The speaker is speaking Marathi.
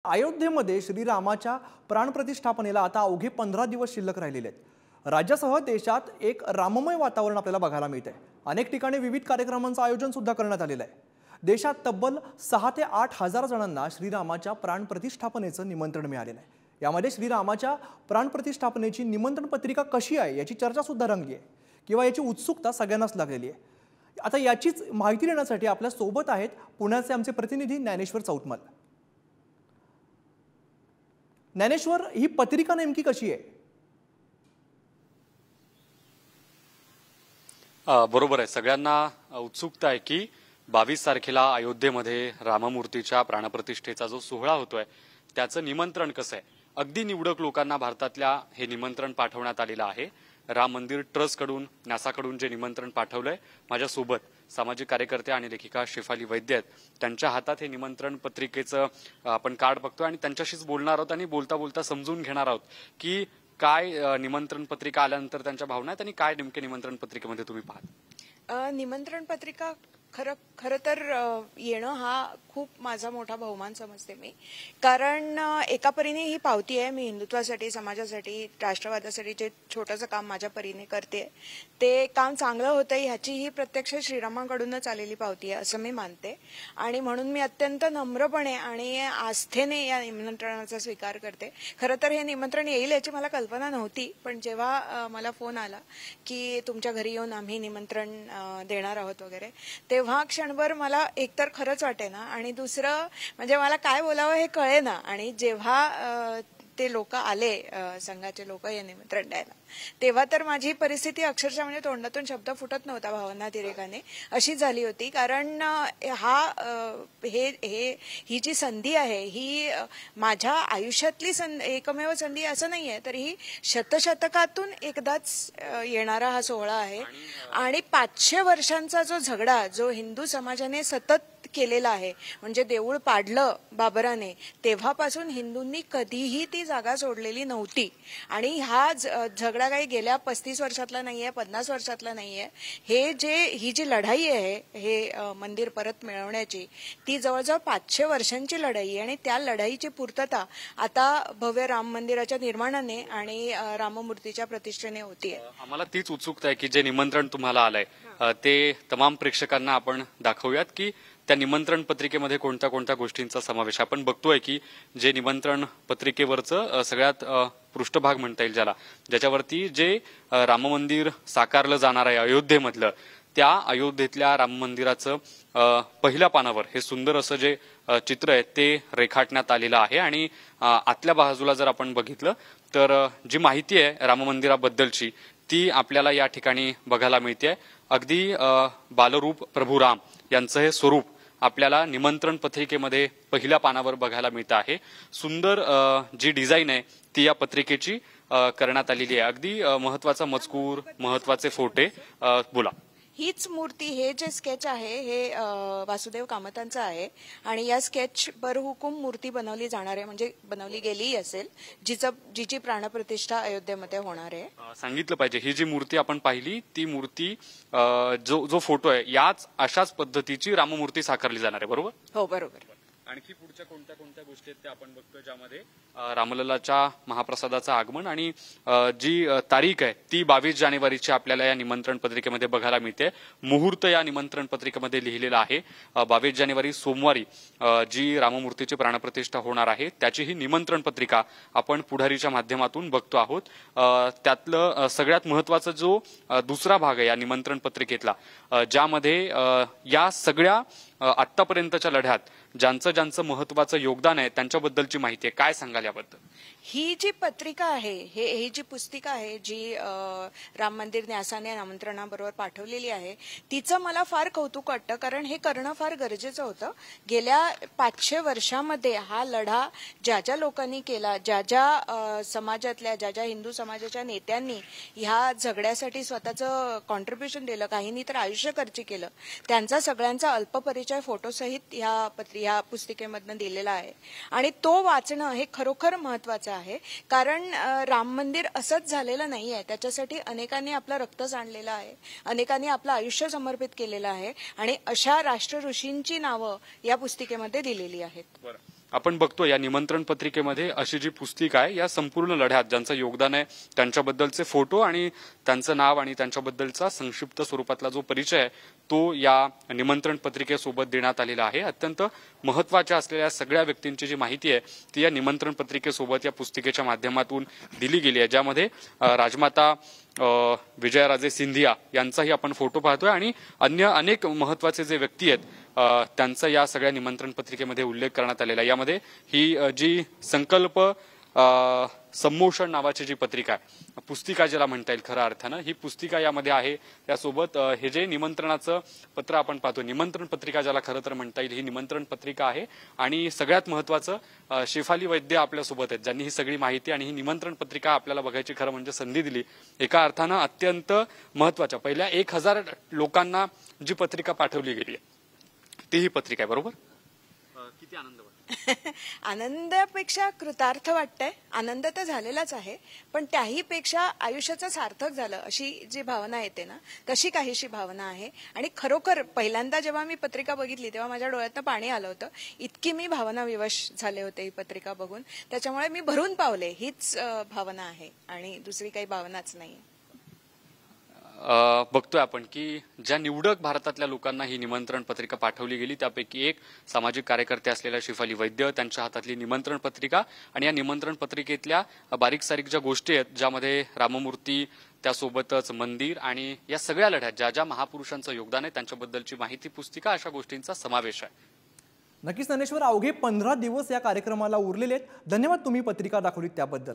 अयोध्येमध्ये श्रीरामाच्या प्राणप्रतिष्ठापनेला आता अवघे 15 दिवस शिल्लक राहिलेले आहेत। राज्यासह देशात एक राममय वातावरण आपल्याला बघायला मिळते। अनेक ठिकाणी विविध कार्यक्रमांचं आयोजन सुद्धा करण्यात आलेलं आहे। देशात तब्बल 6 ते 8 हजार जणांना श्रीरामाच्या प्राणप्रतिष्ठापनेचं निमंत्रण मिळालेलं आहे। यामध्ये श्रीरामाच्या प्राणप्रतिष्ठापनेची निमंत्रण पत्रिका कशी आहे याची चर्चा सुद्धा रंगली आहे किंवा याची उत्सुकता सगळ्यांनाच लागलेली आहे। आता याचीच माहिती देण्यासाठी आपल्या सोबत आहेत पुण्याचे आमचे प्रतिनिधी ज्ञानेश्वर चौतमल। ज्ञानेश्वर, ही पत्रिका नेमकी कशी आहे? बरोबर आहे, सगळ्यांना उत्सुकता आहे की 22 तारखेला अयोध्येमध्ये राममूर्तीच्या प्राणप्रतिष्ठेचा जो सोहळा होतोय त्याचं निमंत्रण कसं आहे। अगदी निवडक लोकांना भारतातल्या हे निमंत्रण पाठवण्यात आलेलं आहे। राम मंदिर ट्रस्ट कडून नासाकडून जे निमंत्रण पाठवलंय, माझ्यासोबत सामाजिक कार्यकर्ते आणि लेखिका शेफाली वैद्य आहेत। त्यांच्या हातात हे निमंत्रण पत्रिकेचं आपण कार्ड बघतोय आणि त्यांच्याशीच बोलणार आहोत आणि बोलता बोलता समजून घेणार आहोत की काय निमंत्रण पत्रिका आल्यानंतर त्यांच्या भावना आहेत आणि काय नेमके निमंत्रण पत्रिकेमध्ये तुम्ही पाहता। निमंत्रण पत्रिका खरं तर येणं हा खूप माझा मोठा बहुमान समजते मी, कारण एका परीने ही पावती आहे। मी हिंदुत्वासाठी, समाजासाठी, राष्ट्रवादासाठी जे छोटंसं काम माझ्या परीने करते ते काम चांगलं होतं ह्याची ही प्रत्यक्ष श्रीरामांकडूनच आलेली पावती आहे असं मी मानते। आणि म्हणून मी अत्यंत नम्रपणे आणि आस्थेने या निमंत्रणाचा स्वीकार करते। खरं तर हे निमंत्रण येईल याची मला कल्पना नव्हती, पण जेव्हा मला फोन आला की तुमच्या घरी येऊन आम्ही निमंत्रण देणार आहोत वगैरे, तेव्हा क्षणभर मला एकतर खरंच वाटेना आणि दुसरं म्हणजे मला काय बोलावं हे कळेना। आणि जेव्हा ते लोक आले, संघाचे लोक हे निमंत्रण द्यायला, तेव्हा तर माझी परिस्थिती अक्षरशः म्हणजे तोंडातून शब्द फुटत नव्हता भावनातिरेकाने अशी झाली होती। कारण ही जी संधी आहे ही माझ्या आयुष्यातली एकमेव संधी असं नाहीये, तर ही शतशतकातून एकदाच येणारा हा सोहळा आहे। आणि 500 वर्षांचा जो झगडा जो हिंदू समाजाने सतत केलेला आहे, म्हणजे देऊळ पाडलं बाबराने तेव्हापासून हिंदूंनी कधीही ती जागा सोडलेली नव्हती। आणि हा झगडा काही गेल्या 35 वर्षातला नाहीये, 50 वर्षातला नाहीये। ही जी लढाई आहे हे मंदिर परत मिळवण्याची, ती जवळजवळ 500 वर्षांची लढाई आहे। आणि त्या लढाईची पूर्तता आता भव्य राम मंदिराच्या निर्माणाने आणि राममूर्तीच्या प्रतिष्ठेने होतीये। आम्हाला तीच उत्सुकता आहे की जे निमंत्रण तुम्हाला आलंय ते तमाम प्रेक्षकांना आपण दाखवूयात की त्या निमंत्रण पत्रिकेमध्ये कोणत्या कोणत्या गोष्टींचा समावेश। आपण बघतोय की जे निमंत्रण पत्रिकेवरचं सगळ्यात पृष्ठभाग म्हणता येईल ज्याच्यावरती जे राम मंदिर साकारलं जाणार आहे अयोध्येमधलं, त्या अयोध्येतल्या राम मंदिराचं पहिल्या पानावर हे सुंदर असं जे चित्र आहे ते रेखाटण्यात आलेलं आहे। आणि आतल्या बाजूला जर आपण बघितलं तर जी माहिती आहे राम मंदिराबद्दलची ती आपल्याला या ठिकाणी बघायला मिळते। अगदी बालरूप प्रभू राम यांचं हे स्वरूप आपल्याला निमंत्रण पत्रिकेमध्ये पहिल्या पानावर बघायला मिळतं आहे। सुंदर जी डिझाईन आहे ती या पत्रिकेची करण्यात आलेली आहे। अगदी महत्वाचा मजकूर, महत्वाचे फोटे, बोला। हीच मूर्ती, हे जे स्केच आहे हे वासुदेव कामतांचं आहे आणि या स्केच बरहुकूम मूर्ती बनवली जाणार आहे, म्हणजे बनवली गेली असेल, जिची प्राणप्रतिष्ठा अयोध्येमध्ये होणार आहे। सांगितलं पाहिजे, ही जी मूर्ती आपण पाहिली ती मूर्ती जो फोटो आहे याच अशाच पद्धतीची राममूर्ती साकारली जाणार आहे, बरोबर? हो, बरोबर। आणखी पुढच्या कोणत्या कोणत्या गोष्टी आहेत त्या आपण बघतोय, ज्यामध्ये रामलल्लाच्या महाप्रसादाचं आगमन आणि जी तारीख आहे ती 22 जानेवारीची आपल्याला या निमंत्रण पत्रिकेमध्ये बघायला मिळते। मुहूर्त या निमंत्रण पत्रिकेमध्ये लिहिलेला आहे। 22 जानेवारी सोमवारी जी राममूर्तीची प्राणप्रतिष्ठा होणार आहे त्याची ही निमंत्रण पत्रिका आपण पुढारीच्या माध्यमातून बघतो आहोत। त्यातलं सगळ्यात महत्वाचा जो दुसरा भाग आहे या निमंत्रण पत्रिकेतला, ज्यामध्ये या सगळ्या आतापर्यंतच्या लढ्यात ज्यांचं महत्वाचं योगदान आहे त्यांच्याबद्दलची माहिती आहे। काय सांगाल याबद्दल? ही जी पत्रिका आहे, ही जी पुस्तिका आहे जी राम मंदिर न्यासाने आमंत्रणाबरोबर पाठवलेली आहे, तिचं मला फार कौतुक वाटतं, कारण हे करणं फार गरजेचं होतं। गेल्या 500 वर्षामध्ये हा लढा ज्या लोकांनी केला, ज्या समाजातल्या, ज्या हिंदू समाजाच्या नेत्यांनी ह्या झगड्यासाठी स्वतःचं कॉन्ट्रीब्युशन दिलं, काहींनी तर आयुष्य खर्ची केलं, त्यांचा सगळ्यांचा अल्पपरिचय फोटोसहित ह्या पुस्तिकेमधनं दिलेला आहे। आणि तो वाचणं हे खरोखर महत्वाचं आहे, कारण राम मंदिर असंच झालेलं नाहीये, त्याच्यासाठी अनेकांनी आपलं रक्त सांडलेलं आहे, अनेकांनी आपलं आयुष्य समर्पित केलेलं आहे आणि अशा राष्ट्र ऋषींची नावं या पुस्तिकेमध्ये दिलेली आहेत। आपण बघतो या निमंत्रण पत्रिकेमध्ये अशी जी पुस्तिका आहे या संपूर्ण लढ्यात ज्यांचं योगदान आहे त्यांच्याबद्दलचे फोटो आणि त्यांचं नाव आणि त्यांच्याबद्दलचा संक्षिप्त स्वरूपातला जो परिचय आहे तो या निमंत्रण पत्रिकेसोबत देण्यात आलेला आहे. अत्यंत महत्वाच्या असलेल्या सगळ्या व्यक्तींची जी माहिती आहे ती या निमंत्रण पत्रिकेसोबत या पुस्तिकेच्या माध्यमातून दिली गेली आहे, ज्यामध्ये राजमाता विजयाराजे सिंधिया यांचाही आपण फोटो पाहतोय आणि अन्य अनेक महत्वाचे जे व्यक्ती आहेत त्यांचा या सगळ्या निमंत्रण पत्रिकेमध्ये उल्लेख करण्यात आलेला आहे. यामध्ये ही जी संकल्प संमोषण नावाची जी पत्रिका आहे, पुस्तिका ज्याला म्हणता येईल खऱ्या अर्थानं, ही पुस्तिका यामध्ये आहे. त्यासोबत हे जे निमंत्रणाचं पत्र आपण पाहतो, निमंत्रण पत्रिका ज्याला खरं तर म्हणता येईल, ही निमंत्रण पत्रिका आहे. आणि सगळ्यात महत्वाचं शेफाली वैद्य आपल्यासोबत आहेत, ज्यांनी ही सगळी माहिती आणि ही निमंत्रण पत्रिका आपल्याला बघायची खरं म्हणजे संधी दिली. एका अर्थानं अत्यंत महत्वाच्या पहिल्या 1000 लोकांना जी पत्रिका पाठवली गेली ती ही पत्रिका आहे. बरोबर? किती आनंद वाटतो? आनंदापेक्षा कृतार्थ वाटतंय. आनंद तर झालेलाच आहे, पण त्याही पेक्षा आयुष्याचं सार्थक झालं अशी जी भावना येते ना, तशी काहीशी भावना आहे. आणि खरोखर पहिल्यांदा जेव्हा मी पत्रिका बघितली तेव्हा माझ्या डोळ्यातनं पाणी आलं होतं. इतकी मी भावना विवश झाले होते ही पत्रिका बघून. त्याच्यामुळे मी भरून पावले हीच भावना आहे आणि दुसरी काही भावनाच नाही. बघतोय आपण की ज्या निवडक भारतातल्या लोकांना ही निमंत्रण पत्रिका पाठवली गेली त्यापैकी एक सामाजिक कार्यकर्ते असलेल्या शेफाली वैद्य, त्यांच्या हातातली निमंत्रण पत्रिका आणि या निमंत्रण पत्रिकेतल्या बारीक सारीक ज्या गोष्टी आहेत ज्यामध्ये राममूर्ती, त्यासोबतच मंदिर आणि या सगळ्या लढ्यात ज्या ज्या महापुरुषांचं योगदान आहे त्यांच्याबद्दलची माहिती पुस्तिका, अशा गोष्टींचा समावेश आहे. नक्कीच ज्ञानेश्वर, अवघे 15 दिवस या कार्यक्रमाला उरलेले आहेत. धन्यवाद तुम्ही पत्रिका दाखवलीत त्याबद्दल.